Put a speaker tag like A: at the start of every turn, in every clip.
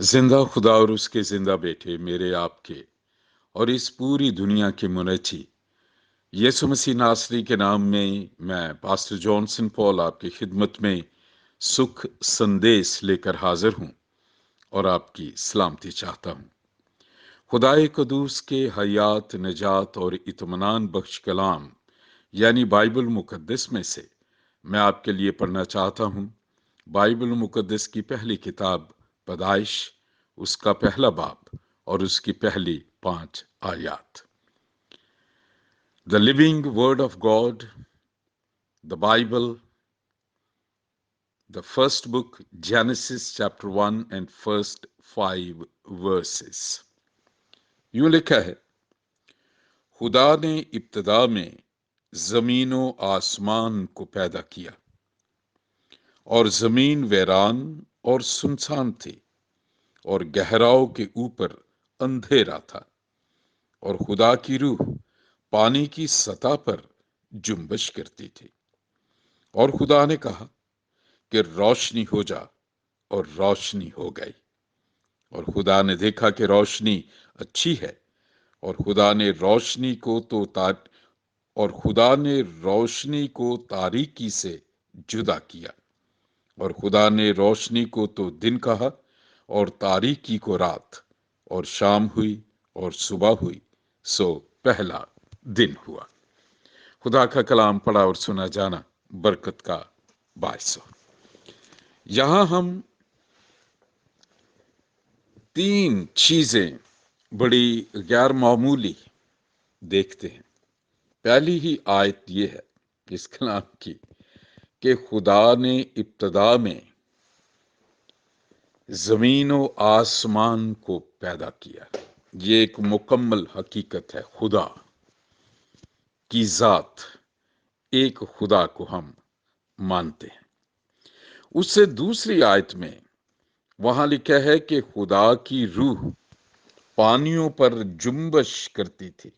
A: जिंदा खुदा और उसके जिंदा बेटे मेरे आपके और इस पूरी दुनिया के मुनज्जी यीशु मसीह नासरी के नाम में मैं पास्टर जॉनसन पॉल आपकी खिदमत में सुख संदेश लेकर हाजिर हूं और आपकी सलामती चाहता हूं। खुदाए कदूस के हयात नजात और इत्मीनान बख्श कलाम यानी बाइबल मुकद्दस में से मैं आपके लिए पढ़ना चाहता हूं। बाइबल मुकद्दस की पहली किताब पैदाइश, उसका पहला बाब और उसकी पहली 5 आयत। The living word of God, the Bible, the first book, Genesis chapter 1 and first 5 verses. यूं लिखा है, खुदा ने इब्तिदा में जमीनों आसमान को पैदा किया और जमीन वीरान और सुनसान थी और गहराओं के ऊपर अंधेरा था और खुदा की रूह पानी की सतह पर जुम्बश करती थी। और खुदा ने कहा कि रोशनी हो जा, और रोशनी हो गई। और खुदा ने देखा कि रोशनी अच्छी है, और खुदा ने रोशनी को तारीकी से जुदा किया। और खुदा ने रोशनी को तो दिन कहा और तारीकी को रात, और शाम हुई और सुबह हुई, सो पहला दिन हुआ। खुदा का कलाम पढ़ा और सुना जाना बरकत का बायस हो। यहां हम 3 चीजें बड़ी गैर मामूली देखते हैं। पहली ही आयत ये है इस कलाम की कि खुदा ने इब्तिदा में जमीन और आसमान को पैदा किया। ये एक मुकम्मल हकीकत है। खुदा की जात, एक खुदा को हम मानते हैं। उससे दूसरी आयत में वहां लिखा है कि खुदा की रूह पानियों पर जुम्बश करती थी।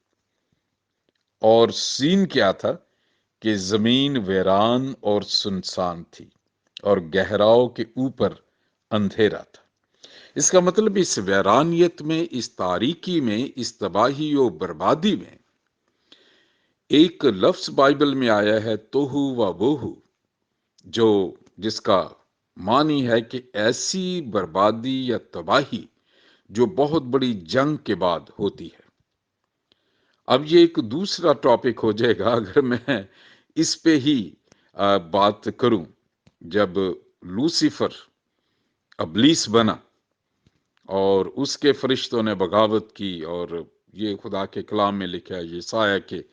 A: और सीन क्या था कि जमीन वीरान और सुनसान थी और गहराओं के ऊपर अंधेरा था। इसका मतलब इस वीरानियत में, इस तारीकी में, इस तबाही और बर्बादी में एक लफ्ज बाइबल में आया है, तोहू व बोहू, जिसका मानी है कि ऐसी बर्बादी या तबाही जो बहुत बड़ी जंग के बाद होती है। अब ये एक दूसरा टॉपिक हो जाएगा अगर मैं इस पे ही बात करूं। जब लूसीफर अबलीस बना और उसके फरिश्तों ने बगावत की, और ये खुदा के कलाम में लिखा है, यसाया के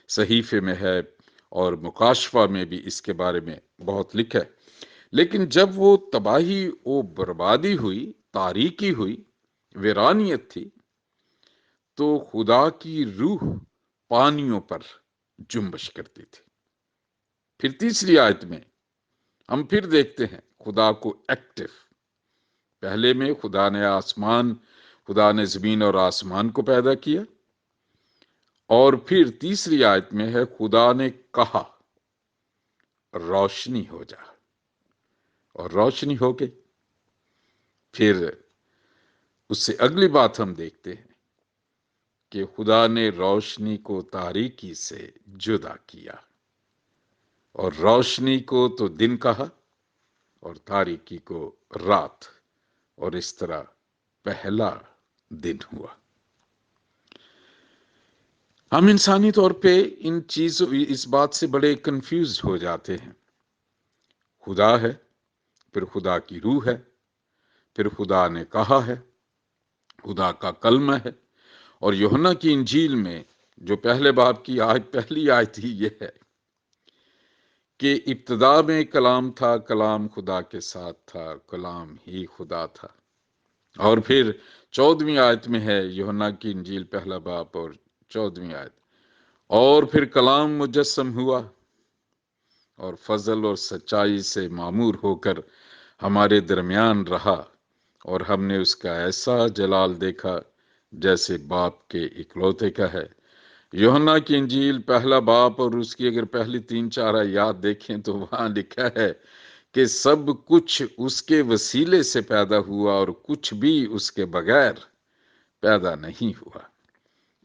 A: सहीफे में है और मुकाशफा में भी इसके बारे में बहुत लिखा है। लेकिन जब वो तबाही वो बर्बादी हुई, तारीकी हुई, वीरानियत थी, तो खुदा की रूह पानियों पर जुम्बश करती थी। फिर तीसरी आयत में हम फिर देखते हैं खुदा को एक्टिव। पहले में खुदा ने जमीन और आसमान को पैदा किया, और फिर तीसरी आयत में है खुदा ने कहा रोशनी हो जा, और रोशनी हो गई। फिर उससे अगली बात हम देखते हैं कि खुदा ने रोशनी को तारीकी से जुदा किया, और रोशनी को तो दिन कहा और तारीकी को रात, और इस तरह पहला दिन हुआ। हम इंसानी तौर पे इस बात से बड़े कंफ्यूज हो जाते हैं। खुदा है, फिर खुदा की रूह है, फिर खुदा ने कहा है, खुदा का कलमा है। और यूहन्ना की इंजील में जो पहले बाब की पहली आयत ही ये है कि इब्तिदा में कलाम था, कलाम खुदा के साथ था, कलाम ही खुदा था। और फिर 14वीं आयत में है यूहन्ना की इंजील पहला बाब और 14वीं आयत, और फिर कलाम मुजस्सम हुआ और फजल और सच्चाई से मामूर होकर हमारे दरमियान रहा, और हमने उसका ऐसा जलाल देखा जैसे बाप के इकलौते का है। यूहन्ना की इंजील पहला बाप और उसकी अगर पहली 3-4 आयत देखें तो वहां लिखा है کہ سب کچھ اس کے وسیلے سے پیدا ہوا اور کچھ بھی اس کے بغیر پیدا نہیں ہوا۔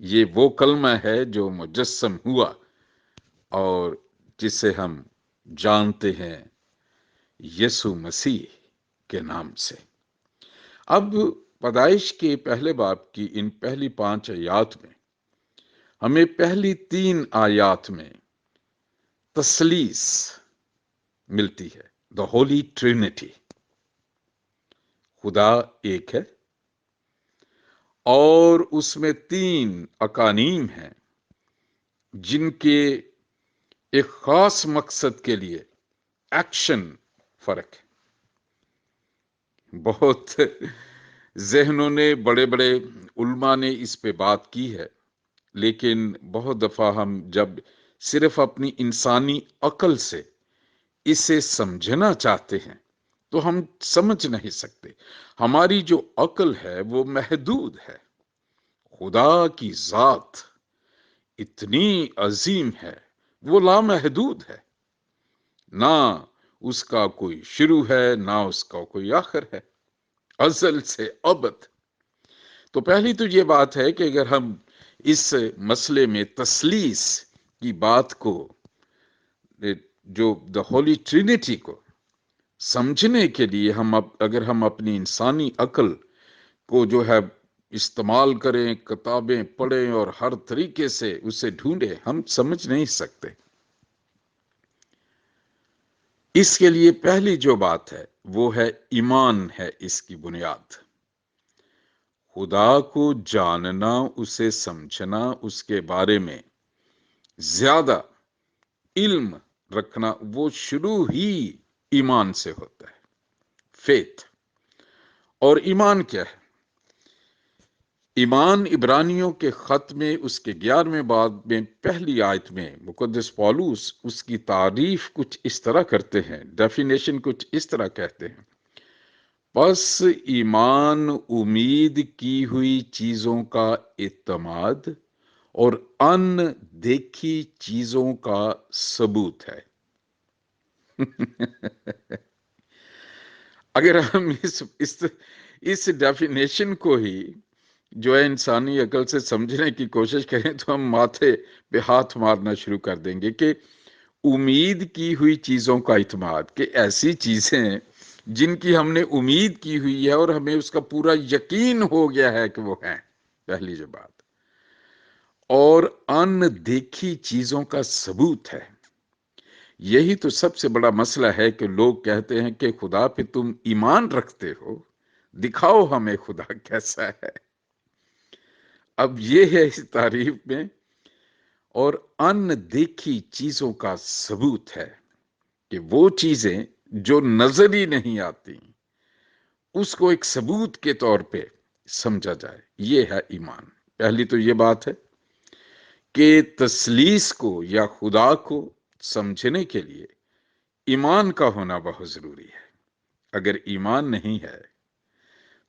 A: یہ وہ کلمہ ہے جو مجسم ہوا اور جسے ہم جانتے ہیں یسوع مسیح کے نام سے۔ اب پیدائش کے پہلے باب کی ان پہلی 5 آیات میں ہمیں پہلی 3 آیات میں تثلیث ملتی ہے، دا ہولی ٹرینٹی۔ خدا ایک ہے اور اس میں 3 اقانیم ہیں جن کے ایک خاص مقصد کے لیے ایکشن فرق ہے۔ بہت ذہنوں نے، بڑے بڑے علماء نے اس پہ بات کی ہے، لیکن بہت دفعہ ہم جب صرف اپنی انسانی عقل سے اسے سمجھنا چاہتے ہیں تو ہم سمجھ نہیں سکتے۔ ہماری جو عقل ہے وہ محدود ہے۔ خدا کی ذات اتنی عظیم ہے، وہ لامحدود ہے، نہ اس کا کوئی شروع ہے نہ اس کا کوئی آخر ہے، ازل سے ابد۔ تو پہلی تو یہ بات ہے کہ اگر ہم اس مسئلے میں تثلیث کی بات کو، جو دا ہولی ٹرینٹی کو سمجھنے کے لیے اگر ہم اپنی انسانی عقل کو جو ہے استعمال کریں، کتابیں پڑھیں اور ہر طریقے سے اسے ڈھونڈیں، ہم سمجھ نہیں سکتے۔ اس کے لیے پہلی جو بات ہے وہ ہے ایمان ہے اس کی بنیاد۔ خدا کو جاننا، اسے سمجھنا، اس کے بارے میں زیادہ علم رکھنا، وہ شروع ہی ایمان سے ہوتا ہے، فیتھ۔ اور ایمان کیا ہے؟ ایمان عبرانیوں کے خط میں اس کے 11ویں باب میں پہلی آیت میں مقدس پولس اس کی تعریف کچھ اس طرح کرتے ہیں، ڈیفینیشن کچھ اس طرح کہتے ہیں: پس ایمان امید کی ہوئی چیزوں کا اعتماد اور ان دیکھی چیزوں کا ثبوت ہے۔ اگر ہم اس ڈیفینیشن کو ہی جو ہے انسانی عقل سے سمجھنے کی کوشش کریں تو ہم ماتھے پہ ہاتھ مارنا شروع کر دیں گے کہ امید کی ہوئی چیزوں کا اعتماد، کہ ایسی چیزیں جن کی ہم نے امید کی ہوئی ہے اور ہمیں اس کا پورا یقین ہو گیا ہے کہ وہ ہیں، پہلی جو بات، اور ان دیکھی چیزوں کا ثبوت ہے۔ یہی تو سب سے بڑا مسئلہ ہے کہ لوگ کہتے ہیں کہ خدا پہ تم ایمان رکھتے ہو، دکھاؤ ہمیں خدا کیسا ہے۔ اب یہ ہے اس تعریف میں، اور ان دیکھی چیزوں کا ثبوت ہے کہ وہ چیزیں جو نظر ہی نہیں آتی اس کو ایک ثبوت کے طور پہ سمجھا جائے، یہ ہے ایمان۔ پہلی تو یہ بات ہے کہ تثلیث کو یا خدا کو سمجھنے کے لیے ایمان کا ہونا بہت ضروری ہے۔ اگر ایمان نہیں ہے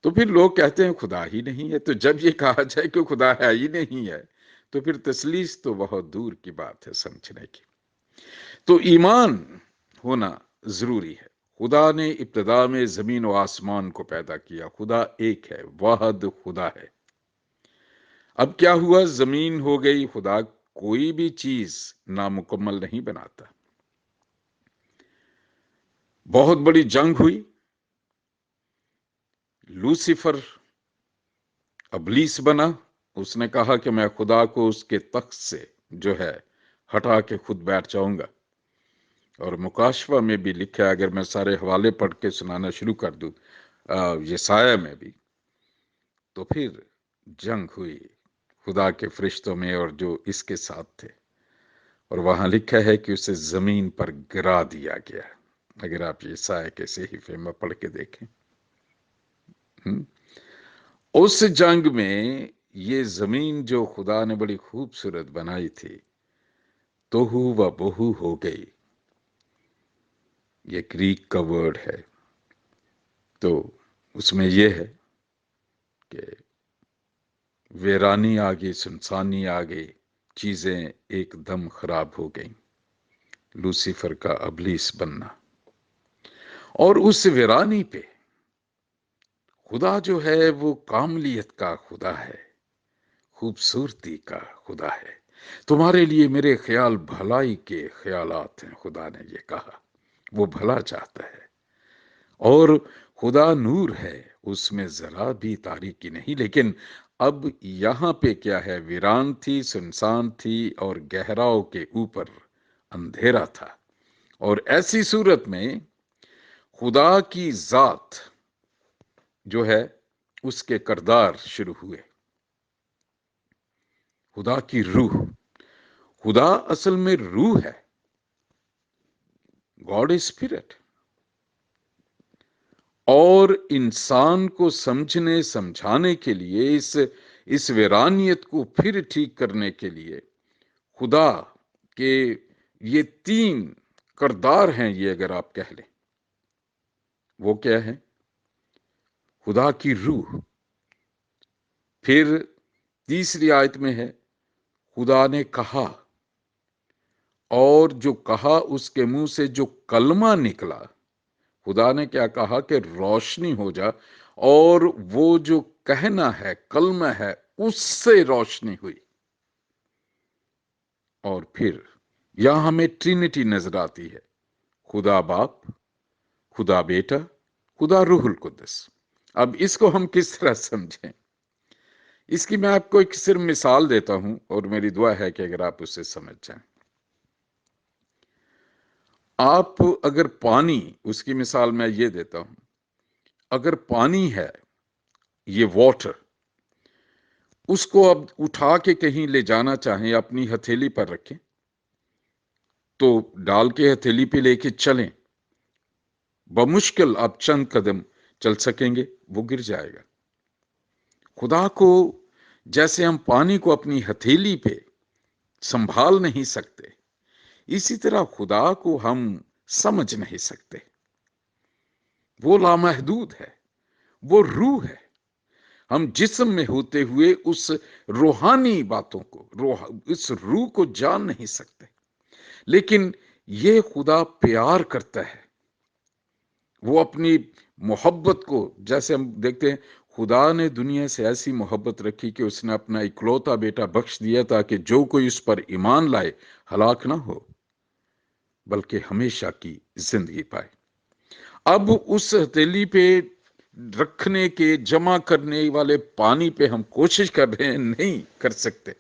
A: تو پھر لوگ کہتے ہیں خدا ہی نہیں ہے۔ تو جب یہ کہا جائے کہ خدا ہے ہی نہیں ہے تو پھر تثلیث تو بہت دور کی بات ہے سمجھنے کی۔ تو ایمان ہونا ضروری ہے۔ خدا نے ابتدا میں زمین و آسمان کو پیدا کیا، خدا ایک ہے، واحد خدا ہے۔ اب کیا ہوا؟ زمین ہو گئی، خدا کوئی بھی چیز نامکمل نہیں بناتا۔ بہت بڑی جنگ ہوئی، لوسیفر ابلیس بنا، اس نے کہا کہ میں خدا کو اس کے تخت سے جو ہے ہٹا کے خود بیٹھ جاؤں گا۔ اور مکاشفہ میں بھی لکھا ہے، اگر میں سارے حوالے پڑھ کے سنانا شروع کر دوں یسایہ میں بھی، تو پھر جنگ ہوئی خدا کے فرشتوں میں اور جو اس کے ساتھ تھے، اور وہاں لکھا ہے کہ اسے زمین پر گرا دیا گیا۔ اگر آپ یسایہ کے صحیفے میں پڑھ کے دیکھیں، اس جنگ میں یہ زمین جو خدا نے بڑی خوبصورت بنائی تھی توہو و بہو ہو گئی۔ یہ گریک کا ورڈ ہے، تو اس میں یہ ہے کہ ویرانی آ گئی، سنسانی آ گئی، چیزیں ایک دم خراب ہو گئیں، لوسیفر کا ابلیس بننا۔ और उस वीरानी पे खुदा जो है वो कामलियत का खुदा है, खूबसूरती का खुदा है। तुम्हारे लिए मेरे ख्याल भलाई के ख्यालात हैं, खुदा ने ये कहा। वो भला चाहता है। और खुदा नूर है, उसमें जरा भी तारीकी नहीं। लेकिन अब यहां पे क्या है, वीरान थी, सुनसान थी और गहराओं के ऊपर अंधेरा था। और ऐसी सूरत में खुदा की जात जो है उसके करदार शुरू हुए। खुदा की रूह, खुदा असल में रूह है, गॉड इज स्पिरिट। और इंसान को समझने समझाने के लिए, इस वीरानियत को फिर ठीक करने के लिए खुदा के ये 3 करदार हैं, ये अगर आप कह लें। वो क्या है? खुदा की रूह। फिर तीसरी आयत में है खुदा ने कहा, और जो कहा उसके मुंह से जो कलमा निकला, खुदा ने क्या कहा कि रोशनी हो जा, और वो जो कहना है, कलमा है, उससे रोशनी हुई। और फिर यहां हमें ट्रिनिटी नजर आती है, खुदा बाप, खुदा बेटा, खुदा रूहुल कुद्दस। अब इसको हम किस तरह समझें? इसकी मैं आपको एक सिर्फ मिसाल देता हूं और मेरी दुआ है कि अगर आप उससे समझ जाएं। आप अगर पानी, उसकी मिसाल मैं ये देता हूं, अगर पानी है, ये वाटर, उसको अब उठा के कहीं ले जाना चाहें, अपनी हथेली पर रखें, तो डाल के हथेली पे लेके चलें, बमुश्किल आप चंद कदम चल सकेंगे, वो गिर जाएगा। खुदा को जैसे हम पानी को अपनी हथेली पे संभाल नहीं सकते, इसी तरह खुदा को हम समझ नहीं सकते। वो लामहदूद है, वो रूह है। हम जिस्म में होते हुए उस रूहानी बातों को, इस रूह को जान नहीं सकते। लेकिन ये खुदा प्यार करता है। वो अपनी मोहब्बत को, जैसे हम देखते हैं, खुदा ने दुनिया से ऐसी मोहब्बत रखी कि उसने अपना इकलौता बेटा बख्श दिया ताकि जो कोई उस पर ईमान लाए हलाक ना हो बल्कि हमेशा की जिंदगी पाए। अब उस हथेली पे रखने के, जमा करने वाले पानी पे हम कोशिश कर रहे हैं, नहीं कर सकते।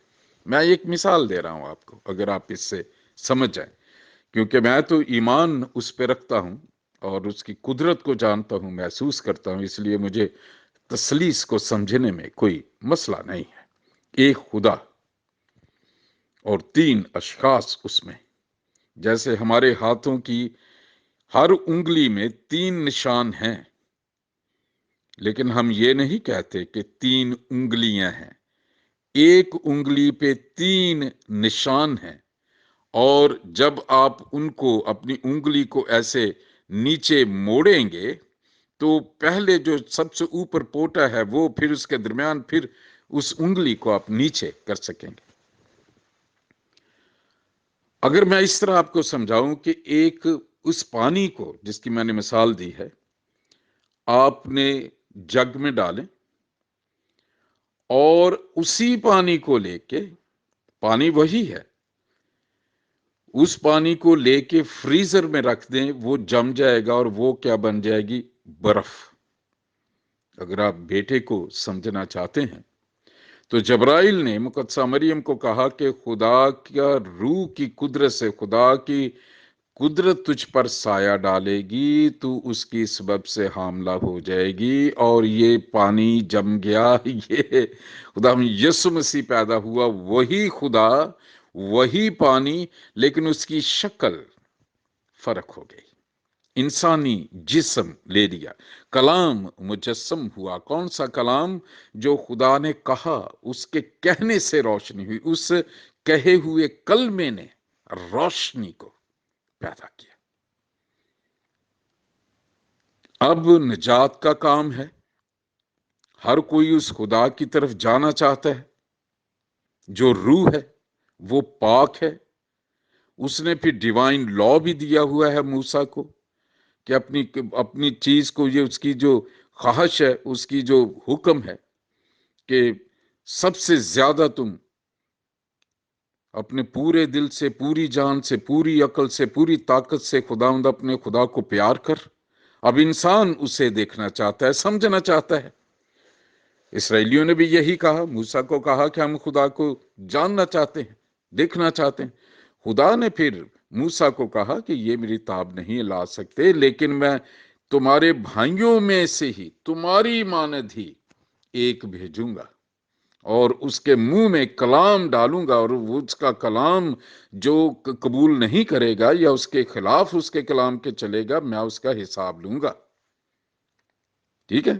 A: मैं एक मिसाल दे रहा हूं आपको, अगर आप इससे समझ जाए, क्योंकि मैं तो ईमान उस पे रखता हूं और उसकी कुदरत को जानता हूं, महसूस करता हूं, इसलिए मुझे तसलीस को समझने में कोई मसला नहीं है। एक खुदा और 3 अशखास उसमें, जैसे हमारे हाथों की हर उंगली में 3 निशान हैं, लेकिन हम ये नहीं कहते कि 3 उंगलियां हैं। एक उंगली पे 3 निशान हैं, और जब आप उनको, अपनी उंगली को ऐसे नीचे मोड़ेंगे, तो पहले जो सबसे ऊपर पोटा है वो, फिर उसके दरमियान, फिर उस उंगली को आप नीचे कर सकेंगे। अगर मैं इस तरह आपको समझाऊं कि एक उस पानी को, जिसकी मैंने मिसाल दी है, आपने जग में डालें और उसी पानी को लेके, पानी वही है, उस पानी को लेके फ्रीजर में रख दें, वो जम जाएगा और वो क्या बन जाएगी? बर्फ। अगर आप बेटे को समझना चाहते हैं, तो जबराइल ने मुकद्दसा मरियम को कहा कि खुदा का रूह की कुदरत से, खुदा की कुदरत तुझ पर साया डालेगी, तू उसकी सबब से हामला हो जाएगी। और ये पानी जम गया। ये खुदा में यीशु मसीह पैदा हुआ, वही खुदा, वही पानी, लेकिन उसकी शक्ल फर्क हो गई। इंसानी जिस्म ले लिया, कलाम मुजस्सम हुआ। कौन सा कलाम? जो खुदा ने कहा, उसके कहने से रोशनी हुई। उस कहे हुए कलमे ने रोशनी को पैदा किया। अब निजात का काम है। हर कोई उस खुदा की तरफ जाना चाहता है। जो रूह है वो पाक है। उसने फिर डिवाइन लॉ भी दिया हुआ है मूसा को کہ اپنی چیز کو، یہ اس کی جو خواہش ہے، اس کی جو حکم ہے کہ سب سے زیادہ تم اپنے پورے دل سے، پوری جان سے، پوری عقل سے، پوری طاقت سے خداوند اپنے خدا کو پیار کر۔ اب انسان اسے دیکھنا چاہتا ہے، سمجھنا چاہتا ہے۔ اسرائیلیوں نے بھی یہی کہا، موسیٰ کو کہا کہ ہم خدا کو جاننا چاہتے ہیں، دیکھنا چاہتے ہیں۔ خدا نے پھر موسیٰ کو کہا کہ یہ میری تاب نہیں لا سکتے، لیکن میں تمہارے بھائیوں میں سے ہی تمہاری مانند ہی ایک بھیجوں گا، اور اس کے منہ میں کلام ڈالوں گا، اور اس کا کلام جو قبول نہیں کرے گا یا اس کے خلاف اس کے کلام کے چلے گا، میں اس کا حساب لوں گا۔ ٹھیک ہے؟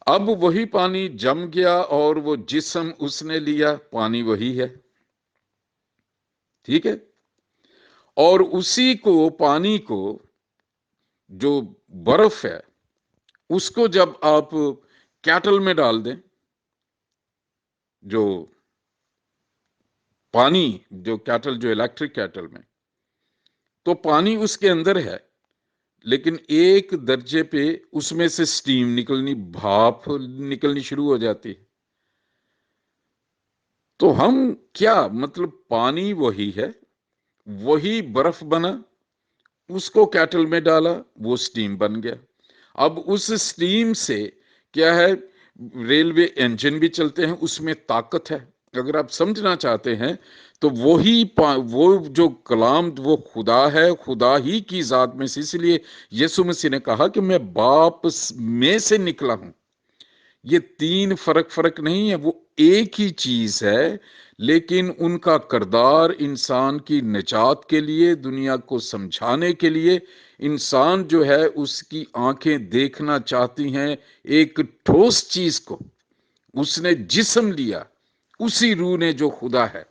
A: اب وہی پانی جم گیا اور وہ جسم اس نے لیا، پانی وہی ہے۔ ٹھیک ہے؟ اور اسی کو، پانی کو، جو برف ہے، اس کو جب آپ کیٹل میں ڈال دیں، جو پانی، جو کیٹل، جو الیکٹرک کیٹل میں، تو پانی اس کے اندر ہے، لیکن ایک درجے پہ اس میں سے سٹیم نکلنی، بھاپ نکلنی شروع ہو جاتی ہے۔ تو ہم کیا مطلب، پانی وہی ہے، وہی برف بنا، اس کو کیٹل میں ڈالا، وہ سٹیم بن گیا۔ اب اس سٹیم سے کیا ہے، ریلوے انجن بھی چلتے ہیں، اس میں طاقت ہے۔ اگر آپ سمجھنا چاہتے ہیں تو وہ جو کلام، وہ خدا ہے، خدا ہی کی ذات میں سے۔ اس لیے یسوع مسیح نے کہا کہ میں باپ میں سے نکلا ہوں۔ یہ تین فرق نہیں ہے، وہ ایک ہی چیز ہے، لیکن ان کا کردار انسان کی نجات کے لیے، دنیا کو سمجھانے کے لیے، انسان جو ہے اس کی آنکھیں دیکھنا چاہتی ہیں ایک ٹھوس چیز کو۔ اس نے جسم لیا، اسی روح نے جو خدا ہے،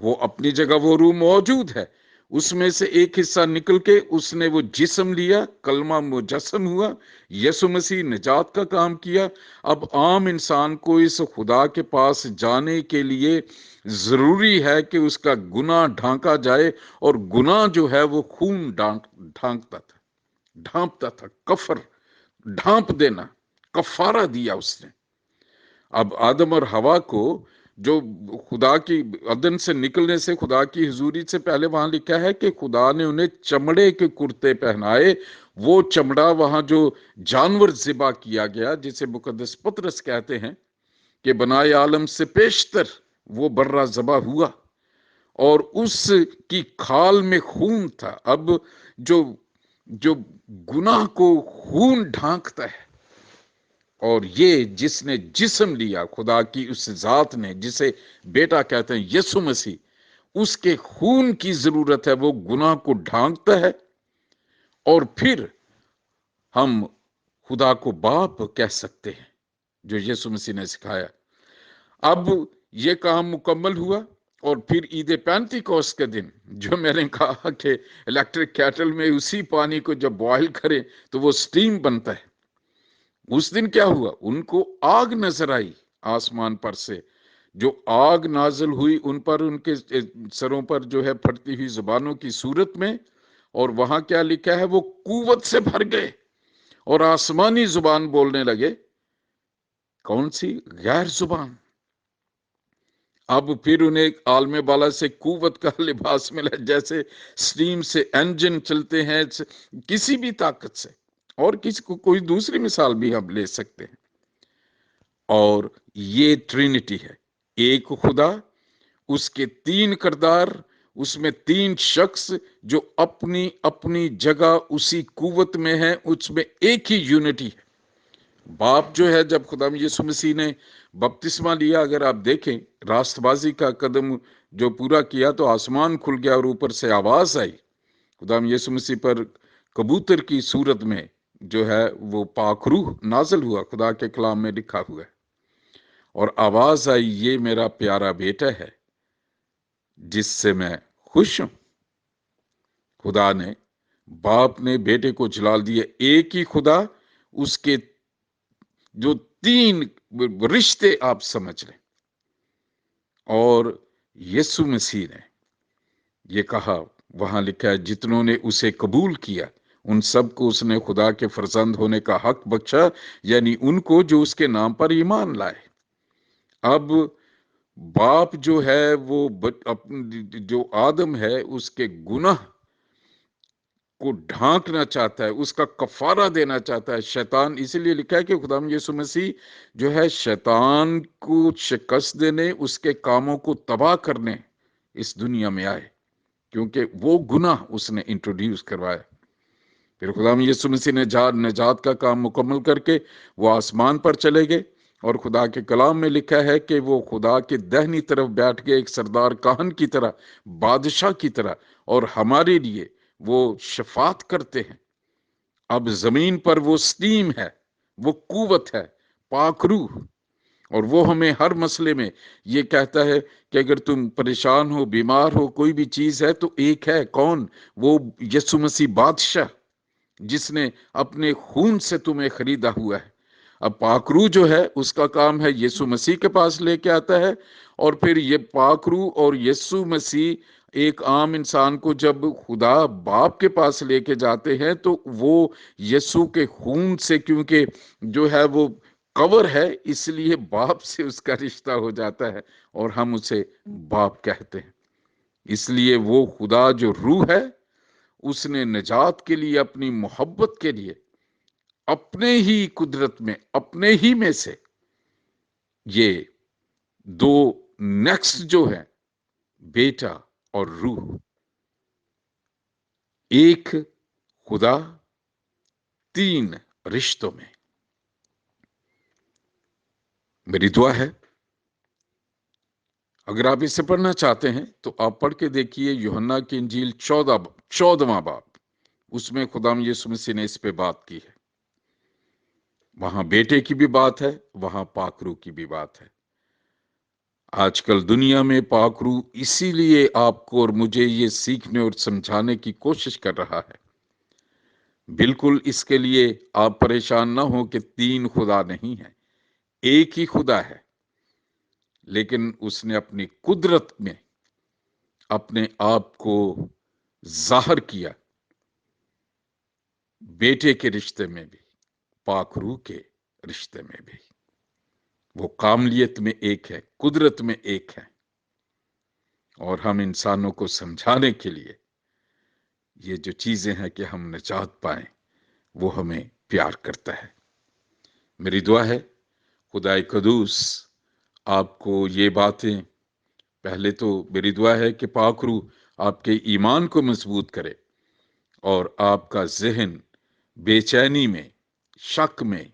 A: وہ اپنی جگہ وہ روح موجود ہے، اس میں سے ایک حصہ نکل کے اس نے وہ جسم لیا، کلمہ مجسم ہوا، یسوع مسیح نجات کا کام کیا۔ اب عام انسان کو اس خدا کے پاس جانے کے لیے ضروری ہے کہ اس کا گناہ ڈھانکا جائے، اور گناہ جو ہے وہ خون ڈھانکتا تھا، ڈھانپتا تھا، کفر، ڈھانپ دینا، کفارہ دیا اس نے۔ اب آدم اور حوا کو، جو خدا کی عدن سے نکلنے سے، خدا کی حضوری سے پہلے، وہاں لکھا ہے کہ خدا نے انہیں چمڑے کے کرتے پہنائے۔ وہ چمڑا وہاں جو جانور ذبح کیا گیا، جسے مقدس پطرس کہتے ہیں کہ بنائے عالم سے پیشتر وہ برہ ذبح ہوا، اور اس کی کھال میں خون تھا۔ اب جو گناہ کو خون ڈھانکتا ہے، اور یہ جس نے جسم لیا، خدا کی اس ذات نے، جسے بیٹا کہتے ہیں یسوع مسیح، اس کے خون کی ضرورت ہے، وہ گناہ کو ڈھانکتا ہے، اور پھر ہم خدا کو باپ کہہ سکتے ہیں، جو یسوع مسیح نے سکھایا۔ اب یہ کام مکمل ہوا، اور پھر عید پینتیکوست کے دن، جو میں نے کہا کہ الیکٹرک کیٹل میں اسی پانی کو جب بوائل کرے تو وہ سٹیم بنتا ہے، اس دن کیا ہوا، ان کو آگ نظر آئی آسمان پر سے۔ جو آگ نازل ہوئی ان پر، ان کے سروں پر جو ہے پھٹتی ہوئی زبانوں کی صورت میں، اور وہاں کیا لکھا ہے، وہ قوت سے بھر گئے اور آسمانی زبان بولنے لگے۔ کون سی؟ غیر زبان۔ اب پھر انہیں عالم بالا سے قوت کا لباس ملا، جیسے سٹیم سے انجن چلتے ہیں، کسی بھی طاقت سے، اور کسی کو کوئی دوسری مثال بھی ہم لے سکتے ہیں۔ اور یہ ٹرینٹی ہے، ایک خدا، اس کے تین کردار، اس میں تین شخص جو اپنی اپنی جگہ اسی قوت میں ہیں، اس میں ایک ہی یونٹی ہے۔ باپ جو ہے، جب خدا یسوع مسیح نے بپتسمہ لیا، اگر آپ دیکھیں راست بازی کا قدم جو پورا کیا، تو آسمان کھل گیا اور اوپر سے آواز آئی۔ خدا یسوع مسیح پر کبوتر کی صورت میں جو ہے وہ پاک روح نازل ہوا، خدا کے کلام میں لکھا ہوا ہے، اور آواز آئی، یہ میرا پیارا بیٹا ہے جس سے میں خوش ہوں۔ خدا نے، باپ نے بیٹے کو جلال دیا۔ ایک ہی خدا، اس کے جو تین رشتے آپ سمجھ لیں، اور یسوع مسیح نے یہ کہا، وہاں لکھا ہے، جتنوں نے اسے قبول کیا उन सब को उसने खुदा के फर्जंद होने का हक बख्शा, यानी उनको जो उसके नाम पर ईमान लाए। अब बाप जो है वो जो आदम है उसके गुनाह को ढांकना चाहता है, उसका कफारा देना चाहता है। शैतान, इसीलिए लिखा है कि खुदाम यीशु मसीह जो है शैतान को शिकस्त देने, उसके कामों को तबाह करने इस दुनिया में आए, क्योंकि वो गुनाह उसने इंट्रोड्यूस करवाया। फिर खुदाम यीशु मसीह ने नजात का काम मुकम्मल करके वो आसमान पर चले गए, और खुदा के कलाम में लिखा है कि वो खुदा के दाहिनी तरफ बैठ गए, एक सरदार काहन की तरह, बादशाह की तरह, और हमारे लिए वो शफात करते हैं। अब जमीन पर वो स्टीम है, वो कुवत है, पाक रूह, और वो हमें हर मसले में ये कहता है कि अगर तुम परेशान हो, बीमार हो, कोई भी चीज है, तो एक है, कौन? वो यीशु मसीह बादशाह, जिसने अपने खून से तुम्हें खरीदा हुआ है। अब पाकरू जो है उसका काम है यीशु मसीह के पास लेके आता है, और फिर ये पाकरू और यीशु मसीह एक आम इंसान को जब खुदा बाप के पास लेके जाते हैं, तो वो यीशु के खून से, क्योंकि जो है वो कवर है, इसलिए बाप से उसका रिश्ता हो जाता है और हम उसे बाप कहते हैं। इसलिए वो खुदा जो रूह है, उसने निजात के लिए, अपनी मोहब्बत के लिए, अपने ही कुदरत में, अपने ही में से ये दो नेक्स्ट जो है, बेटा और रूह, एक खुदा तीन रिश्तों में। मेरी दुआ है, अगर आप इसे पढ़ना चाहते हैं तो आप पढ़ के देखिए यूहन्ना की इंजील 14वां बाब, उसमें खुदाम यीशु मसीह ने इस पे बात की है। वहां बेटे की भी बात है, वहां पाकरू की भी बात है। आजकल दुनिया में पाकरू इसीलिए आपको और मुझे ये सीखने और समझाने की कोशिश कर रहा है। बिल्कुल इसके लिए आप परेशान ना हो कि तीन खुदा नहीं है, एक ही खुदा है, लेकिन उसने अपनी कुदरत में अपने आप को जाहिर किया, बेटे के रिश्ते में भी, पाकरू के रिश्ते में भी। वो कामलियत में एक है, कुदरत में एक है, और हम इंसानों को समझाने के लिए ये जो चीजें हैं कि हम निजात पाएं, वो हमें प्यार करता है। मेरी दुआ है खुदाए कदूस आपको ये बातें, पहले तो मेरी दुआ है कि पाकरू आपके ईमान को मजबूत करे और आपका जहन बेचैनी में, शक में,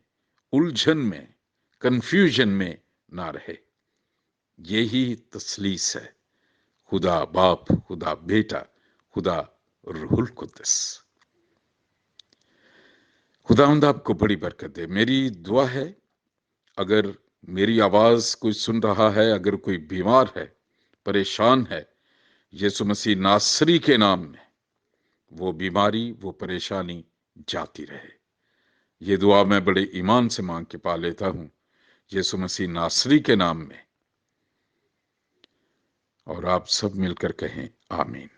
A: उलझन में, कंफ्यूजन में ना रहे। यही तसलीस है, खुदा बाप, खुदा बेटा, खुदा रूहुल कुद्दस। खुदावंद आपको बड़ी बरकत दे। मेरी दुआ है, अगर मेरी आवाज कोई सुन रहा है, अगर कोई बीमार है, परेशान है, यीशु मसीह नासरी के नाम में वो बीमारी, वो परेशानी जाती रहे। ये दुआ मैं बड़े ईमान से मांग के पा लेता हूं, यीशु मसीह नासरी के नाम में, और आप सब मिलकर कहें आमीन।